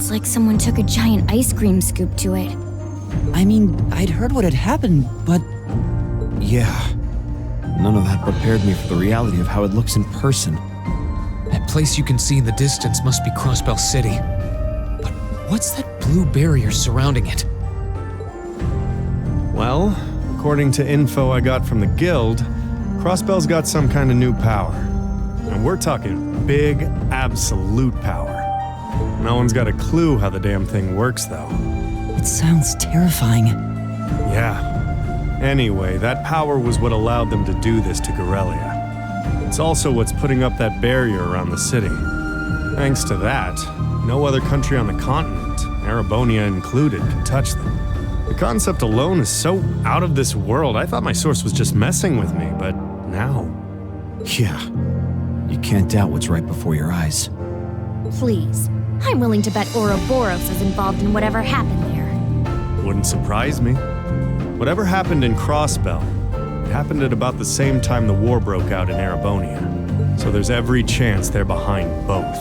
Feels like someone took a giant ice cream scoop to it. I mean, I'd heard what had happened, but... Yeah. None of that prepared me for the reality of how it looks in person. That place you can see in the distance must be Crossbell City. But what's that blue barrier surrounding it? Well, according to info I got from the guild, Crossbell's got some kind of new power. And we're talking big, absolute power. No one's got a clue how the damn thing works, though. It sounds terrifying. Yeah. Anyway, that power was what allowed them to do this to Gorelia. It's also what's putting up that barrier around the city. Thanks to that, no other country on the continent, Erebonia included, can touch them. The concept alone is so out of this world, I thought my source was just messing with me, but now... Yeah. You can't doubt what's right before your eyes. Please. I'm willing to bet Ouroboros is involved in whatever happened there. Wouldn't surprise me. Whatever happened in Crossbell, it happened at about the same time the war broke out in Erebonia. So there's every chance they're behind both.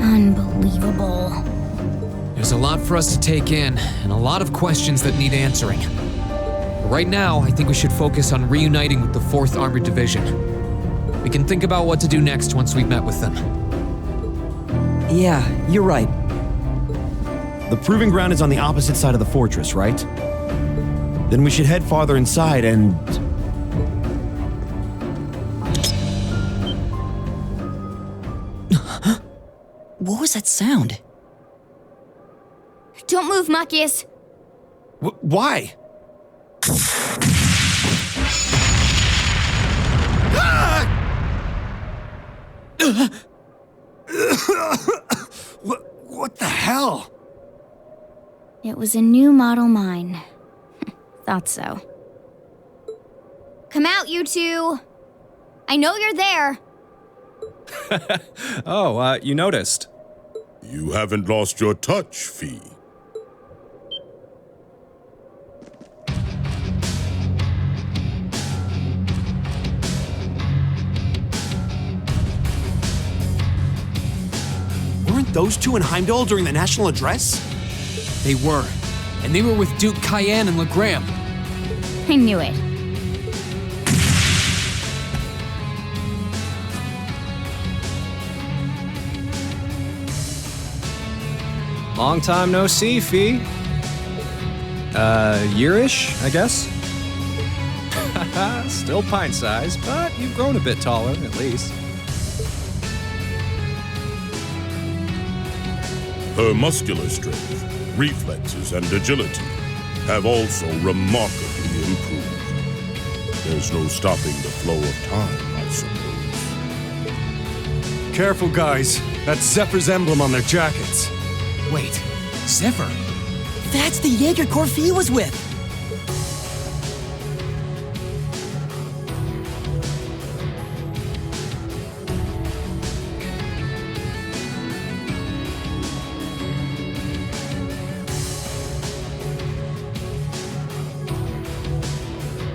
Unbelievable. There's a lot for us to take in, and a lot of questions that need answering. But right now, I think we should focus on reuniting with the 4th Armored Division. We can think about what to do next once we've met with them. Yeah, you're right. The proving ground is on the opposite side of the fortress, right? Then we should head farther inside and... What was that sound? Don't move, Machias. Why? What the hell? It was a new model mine. Thought so. Come out, you two! I know you're there! Oh, you noticed. You haven't lost your touch, Fee. Weren't those two in Heimdall during the national address? They were. And they were with Duke Cayenne and Legram. I knew it. Long time no see, Fee. Yearish, I guess? Still pint-sized, but you've grown a bit taller, at least. Her muscular strength, reflexes, and agility have also remarkably improved. There's no stopping the flow of time, I suppose. Careful, guys. That's Zephyr's emblem on their jackets. Wait, Zephyr? That's the Jaeger Corps Fee was with!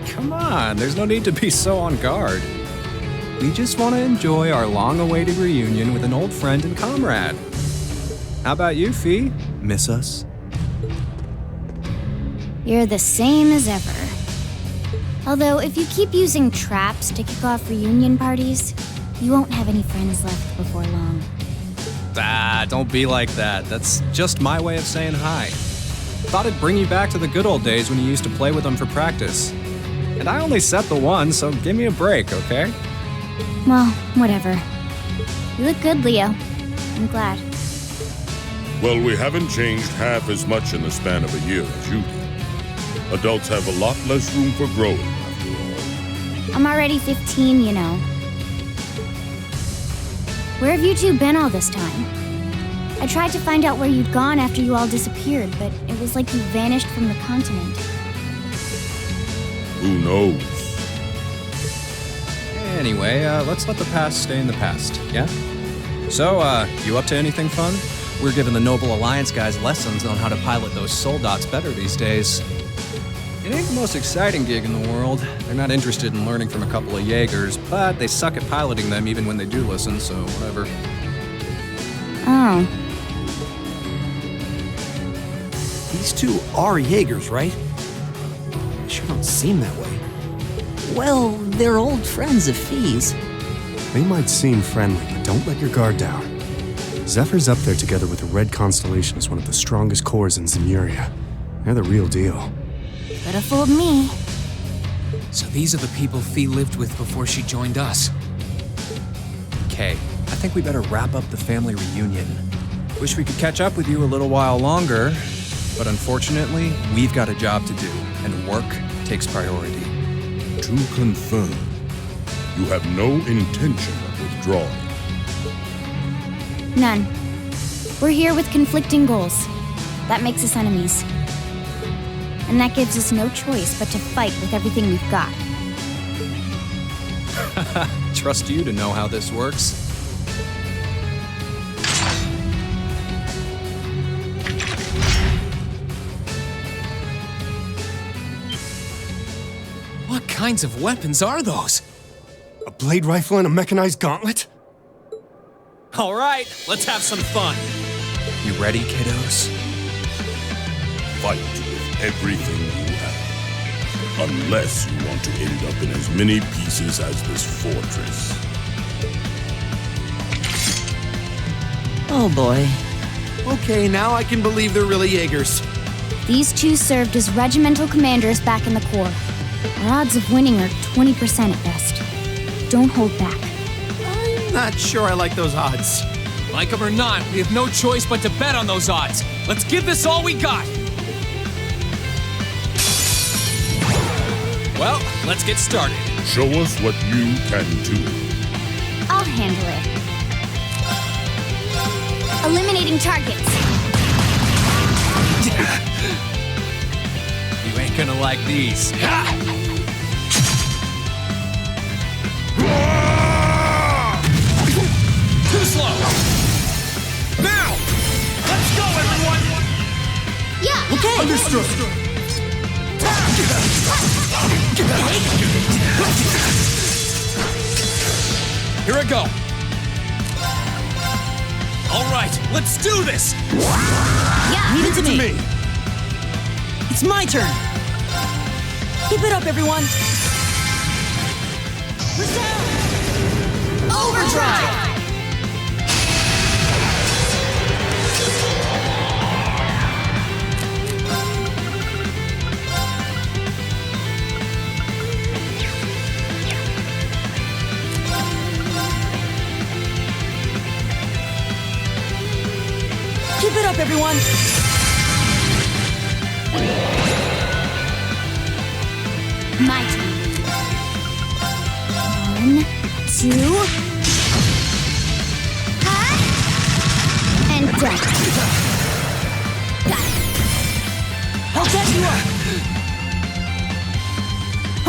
Come on, there's no need to be so on guard. We just want to enjoy our long-awaited reunion with an old friend and comrade. How about you, Fee? Miss us? You're the same as ever. Although, if you keep using traps to kick off reunion parties, you won't have any friends left before long. Ah, don't be like that. That's just my way of saying hi. Thought it'd bring you back to the good old days when you used to play with them for practice. And I only set the one, so give me a break, okay? Well, whatever. You look good, Leo. I'm glad. Well, we haven't changed half as much in the span of a year as you did. Adults have a lot less room for growing, after all. I'm already 15, you know. Where have you two been all this time? I tried to find out where you'd gone after you all disappeared, but it was like you vanished from the continent. Who knows? Anyway, let's let the past stay in the past, yeah? So, you up to anything fun? We're giving the Noble Alliance guys lessons on how to pilot those soldots better these days. It ain't the most exciting gig in the world. They're not interested in learning from a couple of Jaegers, but they suck at piloting them even when they do listen, so whatever. Oh, These two are Jaegers, right? They sure don't seem that way. Well, they're old friends of Fee's. They might seem friendly, but don't let your guard down. Zephyr's up there together with the Red Constellation as one of the strongest corps in Zemuria. They're the real deal. could have fooled me. So these are the people Fee lived with before she joined us. Okay, I think we better wrap up the family reunion. Wish we could catch up with you a little while longer, but unfortunately, we've got a job to do, and work takes priority. To confirm, you have no intention of withdrawing. None. We're here with conflicting goals. That makes us enemies. And that gives us no choice but to fight with everything we've got. Trust you to know how this works. What kinds of weapons are those? A blade rifle and a mechanized gauntlet? All right, let's have some fun. You ready, kiddos? Fight with everything you have. Unless you want to end up in as many pieces as this fortress. Oh boy. Okay, now I can believe they're really Jaegers. These two served as regimental commanders back in the Corps. Our odds of winning are 20% at best. Don't hold back. I'm not sure I like those odds. Like them or not, we have no choice but to bet on those odds. Let's give this all we got. Well, let's get started. Show us what you can do. I'll handle it. Eliminating targets. You ain't gonna like these. Too slow. Now, let's go, everyone. Yeah. Okay. Understood. Here I go. All right, let's do this. Yeah. Leave it to me. It's my turn. Keep it up, everyone. Overdrive. Keep it up, everyone. My turn. 1, 2. And done. Got it. I'll catch you up.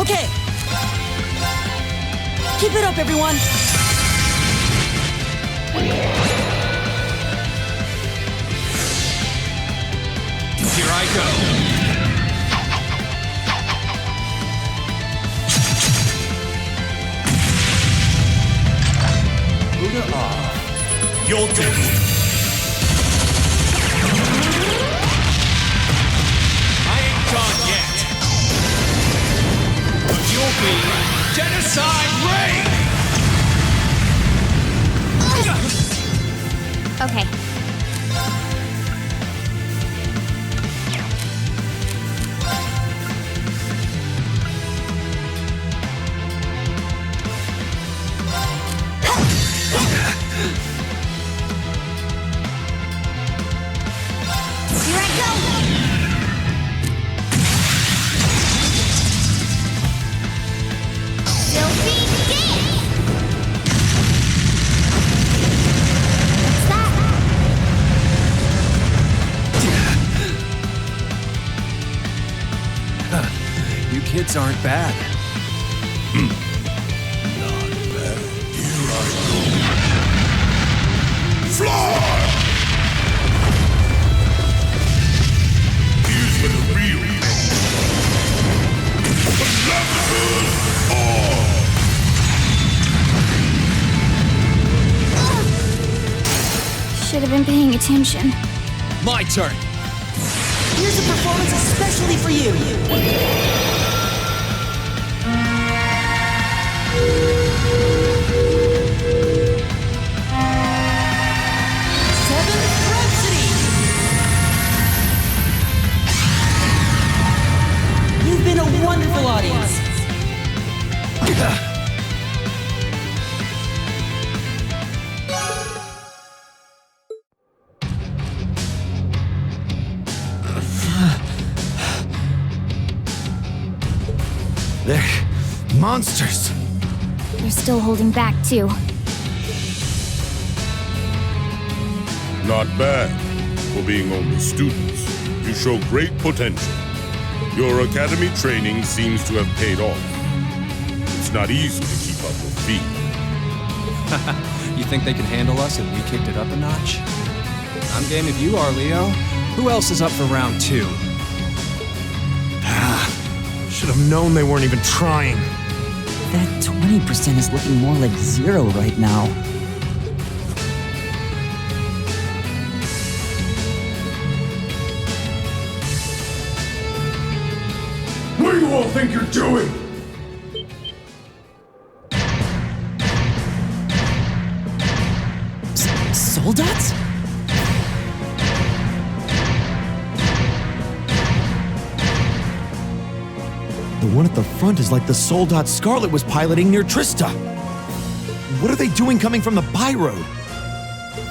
Okay. Keep it up, everyone. Here I go. You'll do it. I ain't done yet. You'll be genocide raid. Okay. Here I go. Filthy dance. What's that? You kids aren't bad. Not bad. Here I go. Fly! Here's where the real Should should have been paying attention. My turn. Here's a performance especially for you. Seventh Rhapsody! You've been a wonderful audience. They're monsters. They're still holding back, too. Not bad. For being only students, you show great potential. Your academy training seems to have paid off. It's not easy to keep up with feet. You think they can handle us if we kicked it up a notch? I'm game if you are, Leo. Who else is up for round 2? Should have known they weren't even trying. That 20% is looking more like 0 right now. What do you all think you're doing? Soldats? The one at the front is like the Soldat Scarlet was piloting near Trista. What are they doing coming from the by-road?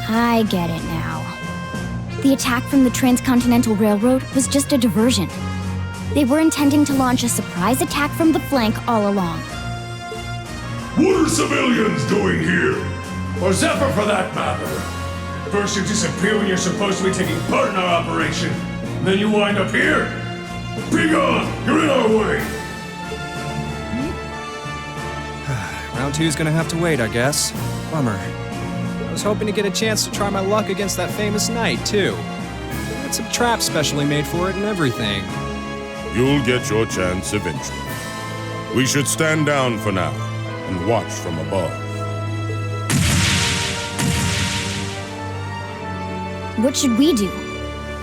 I get it now. The attack from the Transcontinental Railroad was just a diversion. They were intending to launch a surprise attack from the flank all along. What are civilians doing here? Or Zephyr for that matter? First you disappear when you're supposed to be taking part in our operation. Then you wind up here? Be gone! You're in our way! Round 2's gonna have to wait, I guess. Bummer. I was hoping to get a chance to try my luck against that famous knight, too. Had some traps specially made for it and everything. You'll get your chance eventually. We should stand down for now and watch from above. What should we do?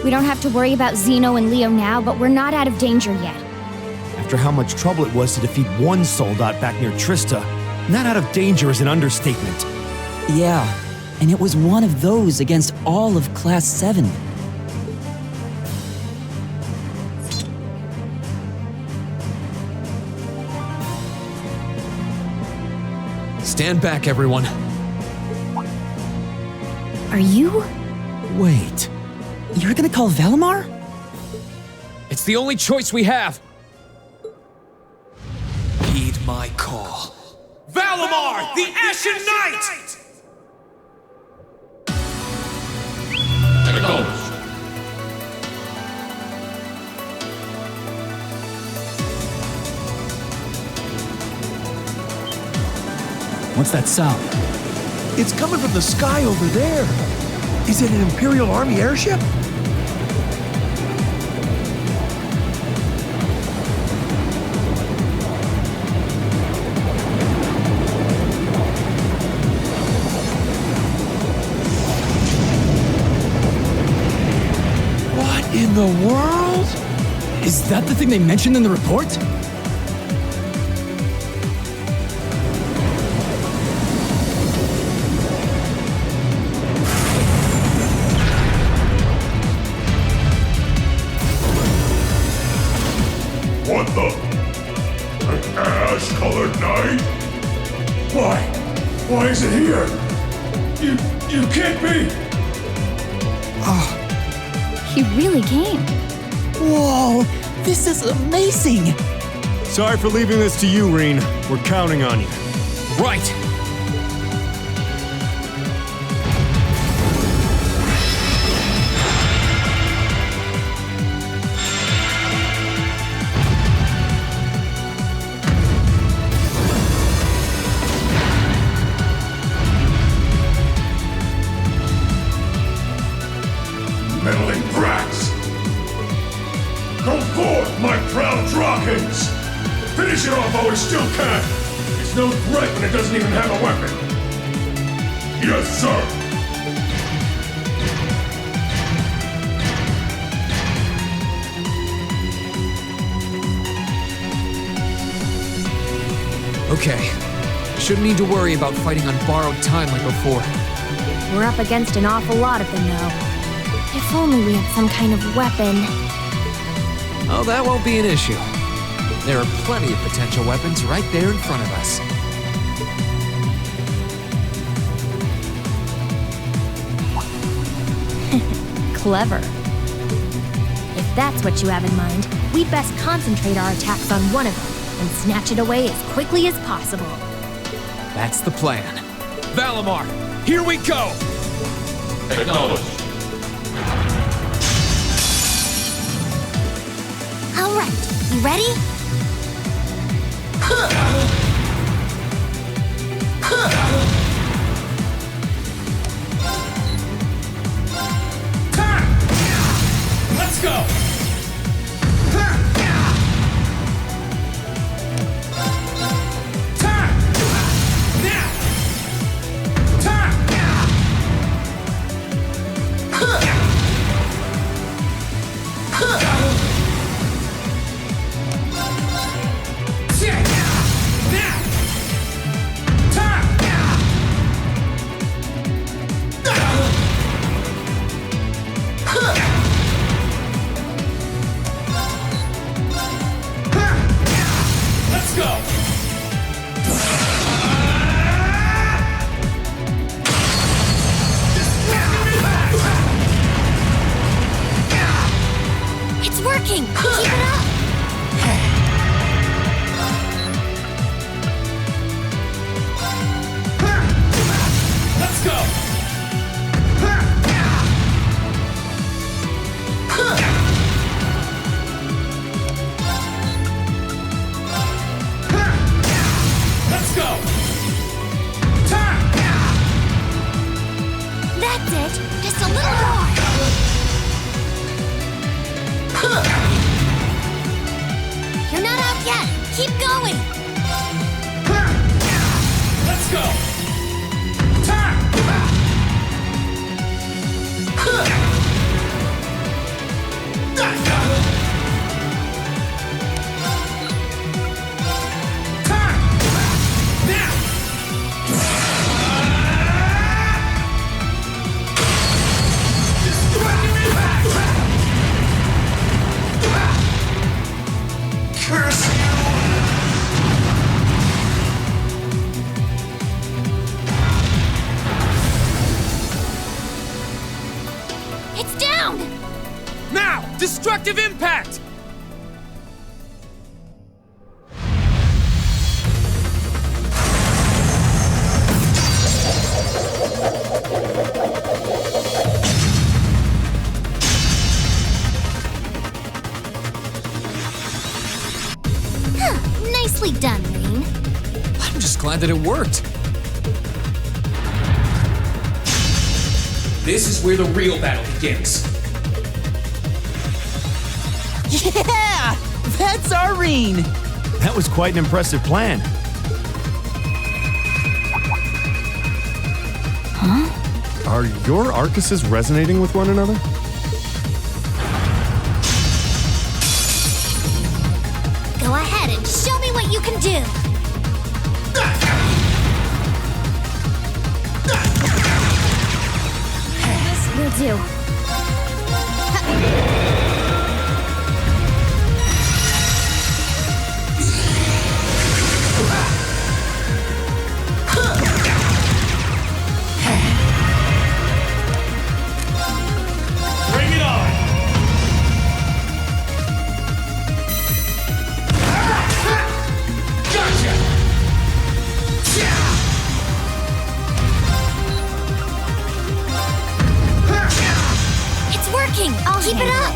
We don't have to worry about Zeno and Leo now, but we're not out of danger yet. After how much trouble it was to defeat one Soldat back near Trista, not out of danger is an understatement. Yeah, and it was one of those against all of Class 7. Stand back, everyone. Are you? Wait. You're gonna call Valemar? It's the only choice we have. Heed my call. Valemar, the Ashen Knight! Acknowledged. What's that sound? It's coming from the sky over there. Is it an Imperial Army airship? What in the world? Is that the thing they mentioned in the report? What the? An ash-colored knight? Why? Why is it here? You can't be! He really came. Whoa, this is amazing! Sorry for leaving this to you, Reen. We're counting on you. Right. Meddling brats! Go forth, my proud Drakens! Finish it off while we still can! It's no threat when it doesn't even have a weapon! Yes, sir! Okay. Shouldn't need to worry about fighting on borrowed time like before. We're up against an awful lot of them, though. If only we had some kind of weapon. Oh, that won't be an issue. There are plenty of potential weapons right there in front of us. Clever. If that's what you have in mind, we'd best concentrate our attacks on one of them and snatch it away as quickly as possible. That's the plan. Valemar, here we go! Acknowledged. All right, you ready? Let's go! It's working! Keep it up! Let's go! Let's go! That's it! Just a little more! You're not out yet! Keep going! Let's go! It's down! Now! Destructive impact! Nicely done, Rain. I'm just glad that it worked. This is where the real battle begins. Yeah! That's our Rain! That was quite an impressive plan. Are your Arcuses resonating with one another? Go ahead and show me what you can do! This will do. Bring it on! Gotcha! It's working! Keep it up!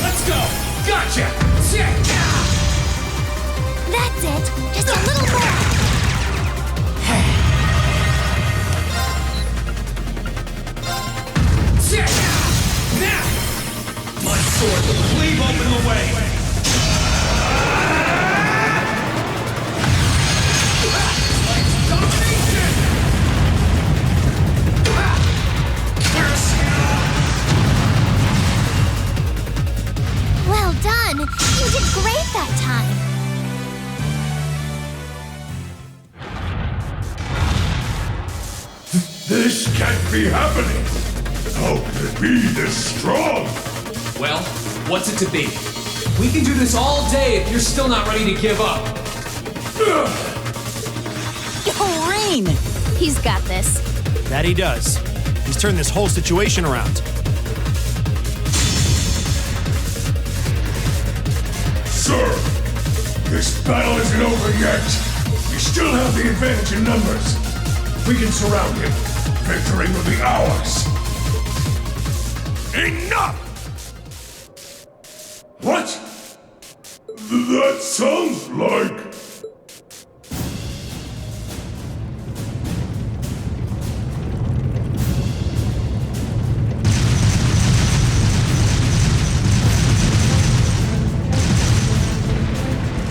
Let's go! Gotcha! That's it! Just a little more! Now! My sword will cleave open the way! Domination! This can't be happening! How can it be this strong? Well, what's it to be? We can do this all day if you're still not ready to give up. Yo, Rain! He's got this. That he does. He's turned this whole situation around. Sir, this battle isn't over yet. We still have the advantage in numbers. We can surround him. Victory will be ours. Enough! What? That sounds like...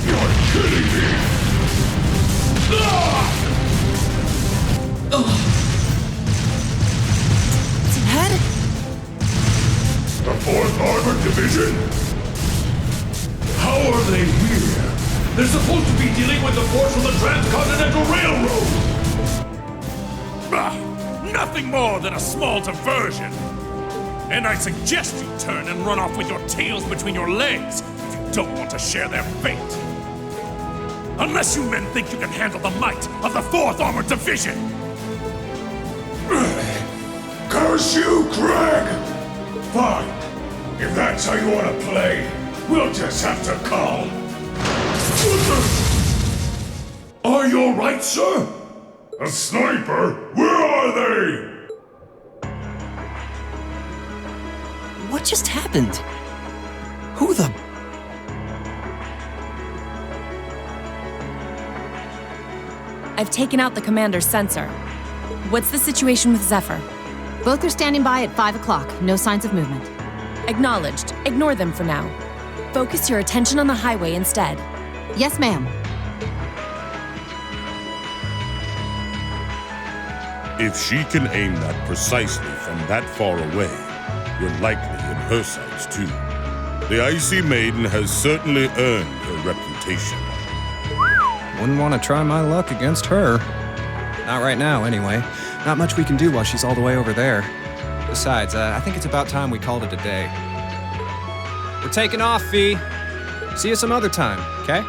You're kidding me! Dad? The 4th Armored Division? How are they here? They're supposed to be dealing with the force from the Transcontinental Railroad! Nothing more than a small diversion. And I suggest you turn and run off with your tails between your legs if you don't want to share their fate. Unless you men think you can handle the might of the 4th Armored Division! Curse you, Craig! Fine. If that's how you want to play, we'll just have to call. Are you alright, sir? A sniper? Where are they? What just happened? Who the... I've taken out the commander's sensor. What's the situation with Zephyr? Both are standing by at 5 o'clock. No signs of movement. Acknowledged. Ignore them for now. Focus your attention on the highway instead. Yes, ma'am. If she can aim that precisely from that far away, you're likely in her sights too. The Icy Maiden has certainly earned her reputation. Wouldn't want to try my luck against her. Not right now, anyway. Not much we can do while she's all the way over there. Besides, I think it's about time we called it a day. We're taking off, Fee. See you some other time, okay?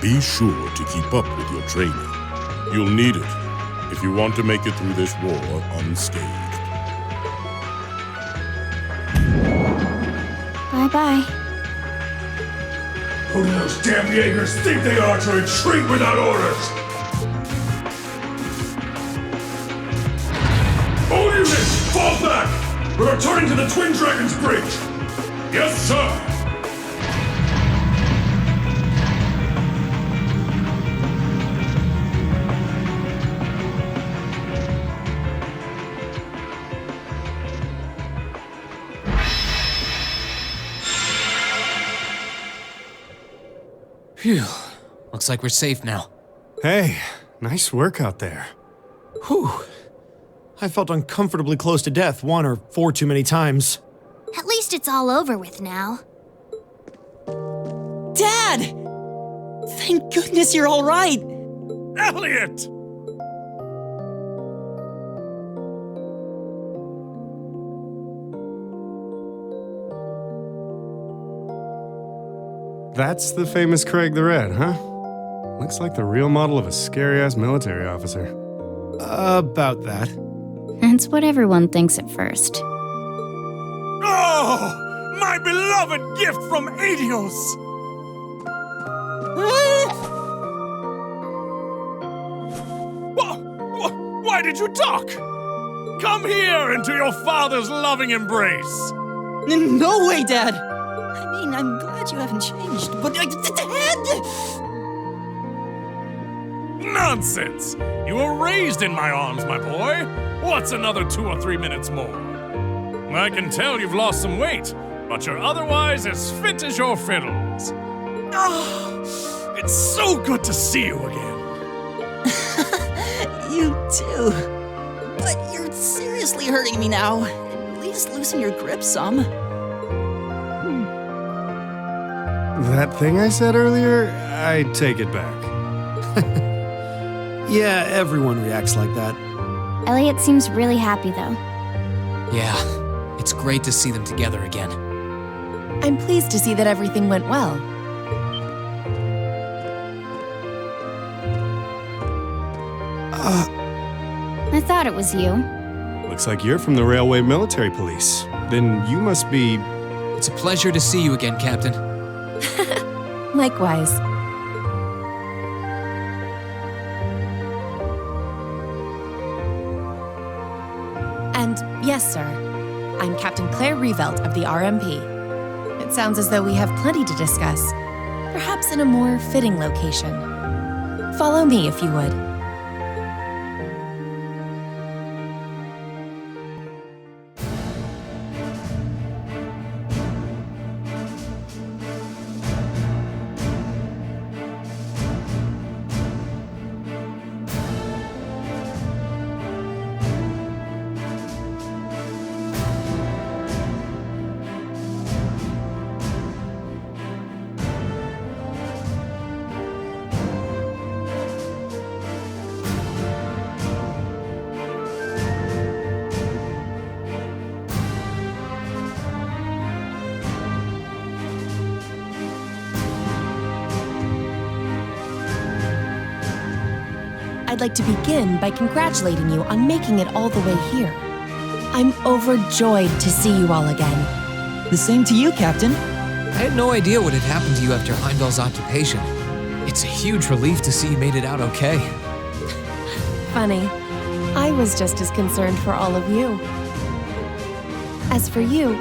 Be sure to keep up with your training. You'll need it if you want to make it through this war unscathed. Bye-bye. Who do those damn Jaegers think they are to retreat without orders? All units, fall back! We're returning to the Twin Dragons Bridge! Yes, sir! Phew. Looks like we're safe now. Hey, nice work out there. Whew. I felt uncomfortably close to death 1 or 4 too many times. At least it's all over with now. Dad! Thank goodness you're all right. Elliot! That's the famous Craig the Red, huh? Looks like the real model of a scary-ass military officer. About that. That's what everyone thinks at first. Oh! My beloved gift from Adios! Why did you duck? Come here into your father's loving embrace! No way, Dad! I mean, I'm glad you haven't changed, but... Dad! Nonsense! You were raised in my arms, my boy. What's another 2 or 3 minutes more? I can tell you've lost some weight, but you're otherwise as fit as your fiddles. Oh, it's so good to see you again. You too. But you're seriously hurting me now. At least loosen your grip some. That thing I said earlier, I take it back. Yeah, everyone reacts like that. Elliot seems really happy, though. Yeah, it's great to see them together again. I'm pleased to see that everything went well. I thought it was you. Looks like you're from the Railway Military Police. Then you must be... It's a pleasure to see you again, Captain. Likewise. And yes, sir. I'm Captain Claire Revelt of the RMP. It sounds as though we have plenty to discuss. Perhaps in a more fitting location. Follow me, if you would. I'd like to begin by congratulating you on making it all the way here. I'm overjoyed to see you all again. The same to you, Captain. I had no idea what had happened to you after Heimdall's occupation. It's a huge relief to see you made it out okay. Funny. I was just as concerned for all of you. As for you,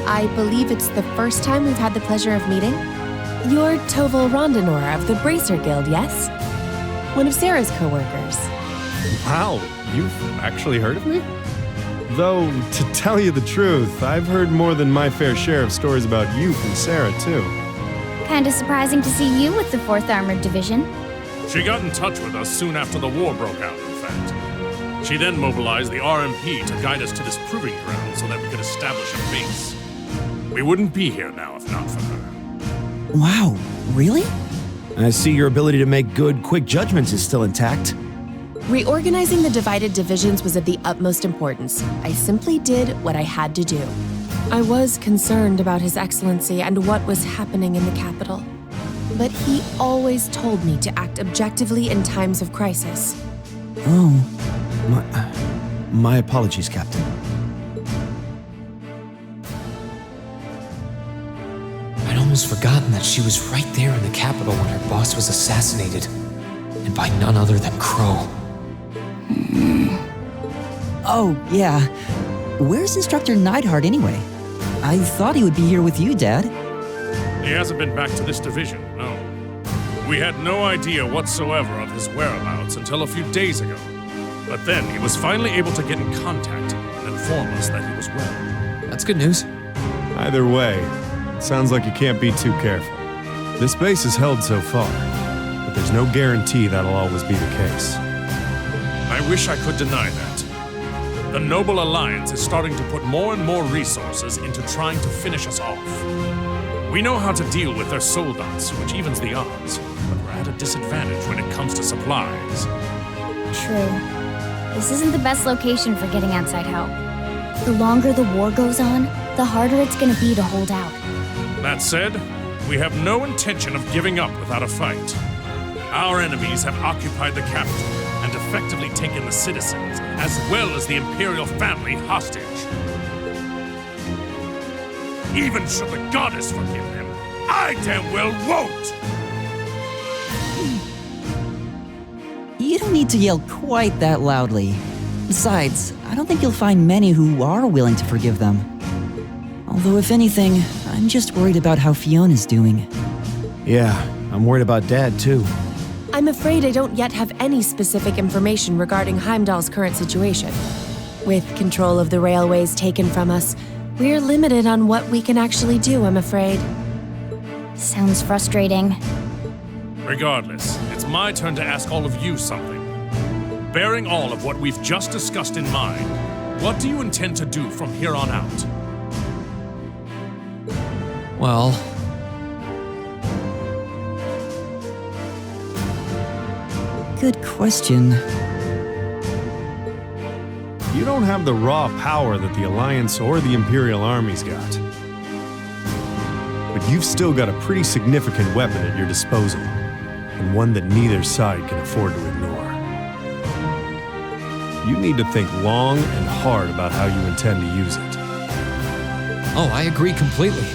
I believe it's the first time we've had the pleasure of meeting. You're Toval Rondinor of the Bracer Guild, yes? One of Sarah's co-workers. Wow, you've actually heard of me? Though, to tell you the truth, I've heard more than my fair share of stories about you from Sarah, too. Kinda surprising to see you with the 4th Armored Division. She got in touch with us soon after the war broke out, in fact. She then mobilized the RMP to guide us to this proving ground so that we could establish a base. We wouldn't be here now if not for her. Wow, really? I see your ability to make good, quick judgments is still intact. Reorganizing the divided divisions was of the utmost importance. I simply did what I had to do. I was concerned about His Excellency and what was happening in the capital. But he always told me to act objectively in times of crisis. Oh, my apologies, Captain. I'd almost forgotten that she was right there in the capital when her boss was assassinated. And by none other than Crow. Oh, yeah. Where's Instructor Neidhart anyway? I thought he would be here with you, Dad. He hasn't been back to this division, no. We had no idea whatsoever of his whereabouts until a few days ago. But then he was finally able to get in contact and inform us that he was well. That's good news. Either way, it sounds like you can't be too careful. This base is held so far, but there's no guarantee that'll always be the case. I wish I could deny that. The Noble Alliance is starting to put more and more resources into trying to finish us off. We know how to deal with their soldats, which evens the odds, but we're at a disadvantage when it comes to supplies. True. This isn't the best location for getting outside help. The longer the war goes on, the harder it's gonna be to hold out. That said, we have no intention of giving up without a fight. Our enemies have occupied the capital and effectively taken the citizens, as well as the Imperial family, hostage. Even should the goddess forgive them, I damn well won't! You don't need to yell quite that loudly. Besides, I don't think you'll find many who are willing to forgive them. Although if anything, I'm just worried about how Fiona's doing. Yeah, I'm worried about Dad, too. I'm afraid I don't yet have any specific information regarding Heimdall's current situation. With control of the railways taken from us, we're limited on what we can actually do, I'm afraid. Sounds frustrating. Regardless, it's my turn to ask all of you something. Bearing all of what we've just discussed in mind, what do you intend to do from here on out? Well, good question. You don't have the raw power that the Alliance or the Imperial armies got. But you've still got a pretty significant weapon at your disposal, and one that neither side can afford to ignore. You need to think long and hard about how you intend to use it. Oh, I agree completely.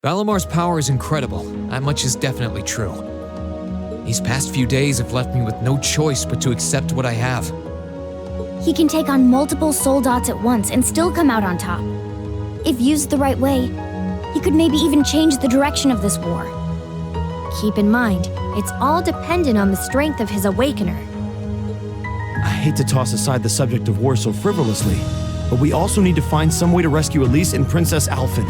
Valemar's power is incredible. That much is definitely true. These past few days have left me with no choice but to accept what I have. He can take on multiple soul dots at once and still come out on top. If used the right way, he could maybe even change the direction of this war. Keep in mind, it's all dependent on the strength of his awakener. I hate to toss aside the subject of war so frivolously, but we also need to find some way to rescue Elise and Princess Alphen.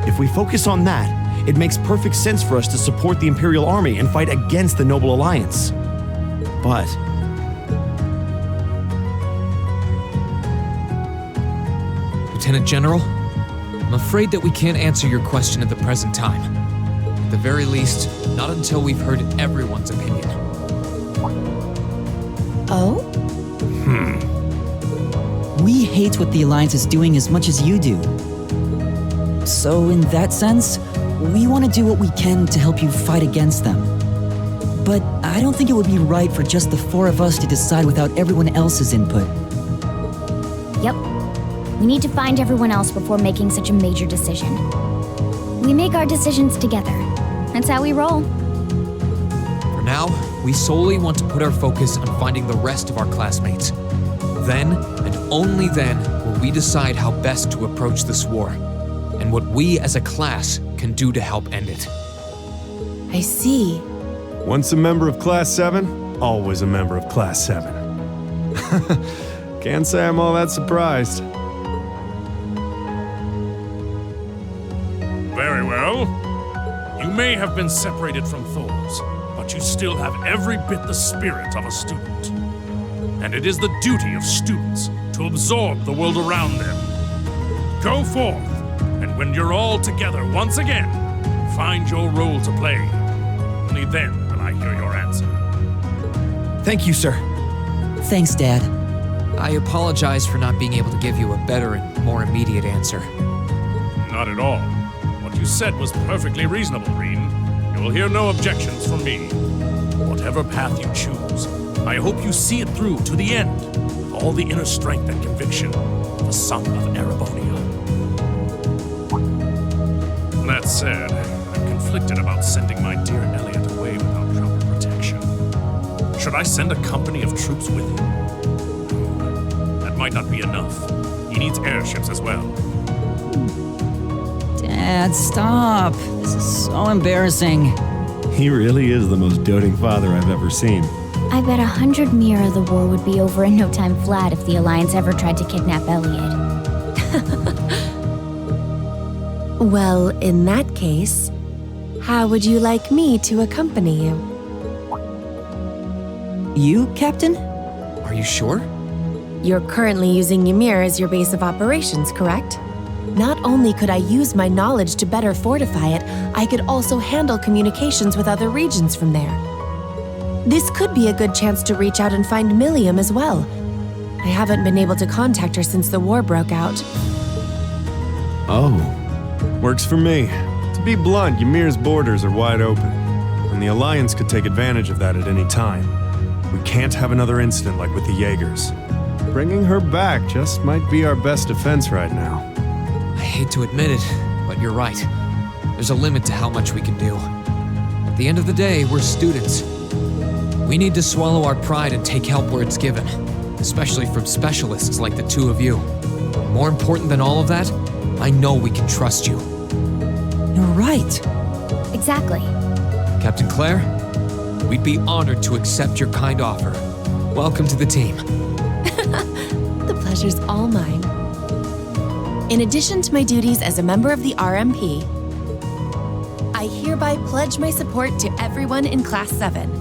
If we focus on that, it makes perfect sense for us to support the Imperial Army and fight against the Noble Alliance. But Lieutenant General, I'm afraid that we can't answer your question at the present time. At the very least, not until we've heard everyone's opinion. Oh? We hate what the Alliance is doing as much as you do. So in that sense, we want to do what we can to help you fight against them. But I don't think it would be right for just the four of us to decide without everyone else's input. Yep. We need to find everyone else before making such a major decision. We make our decisions together. That's how we roll. For now, we solely want to put our focus on finding the rest of our classmates. Then, and only then, will we decide how best to approach this war, and what we as a class can do to help end it. I see. Once a member of Class 7, always a member of Class 7. Can't say I'm all that surprised. Very well. You may have been separated from Thors, but you still have every bit the spirit of a student. And it is the duty of students to absorb the world around them. Go forth, and when you're all together once again, find your role to play. Only then will I hear your answer. thank you, sir. Thanks, Dad. I apologize for not being able to give you a better and more immediate answer. Not at all. What you said was perfectly reasonable, Reen. You will hear no objections from me. Whatever path you choose, I hope you see it through to the end, with all the inner strength and conviction of a son of Erebonia. That said, I'm conflicted about sending my dear Elliot away without proper protection. Should I send a company of troops with him? That might not be enough. He needs airships as well. Dad, stop. This is so embarrassing. He really is the most doting father I've ever seen. I bet 100 Mira the war would be over in no time flat if the Alliance ever tried to kidnap Elliot. Well, in that case, how would you like me to accompany you? You, Captain? Are you sure? You're currently using Ymir as your base of operations, correct? Not only could I use my knowledge to better fortify it, I could also handle communications with other regions from there. This could be a good chance to reach out and find Milliam as well. I haven't been able to contact her since the war broke out. Oh, works for me. To be blunt, Ymir's borders are wide open, and the Alliance could take advantage of that at any time. We can't have another incident like with the Jaegers. Bringing her back just might be our best defense right now. I hate to admit it, but you're right. There's a limit to how much we can do. At the end of the day, we're students. We need to swallow our pride and take help where it's given, especially from specialists like the two of you. More important than all of that, I know we can trust you. You're right. Exactly. Captain Claire, we'd be honored to accept your kind offer. Welcome to the team. The pleasure's all mine. In addition to my duties as a member of the RMP, I hereby pledge my support to everyone in Class 7.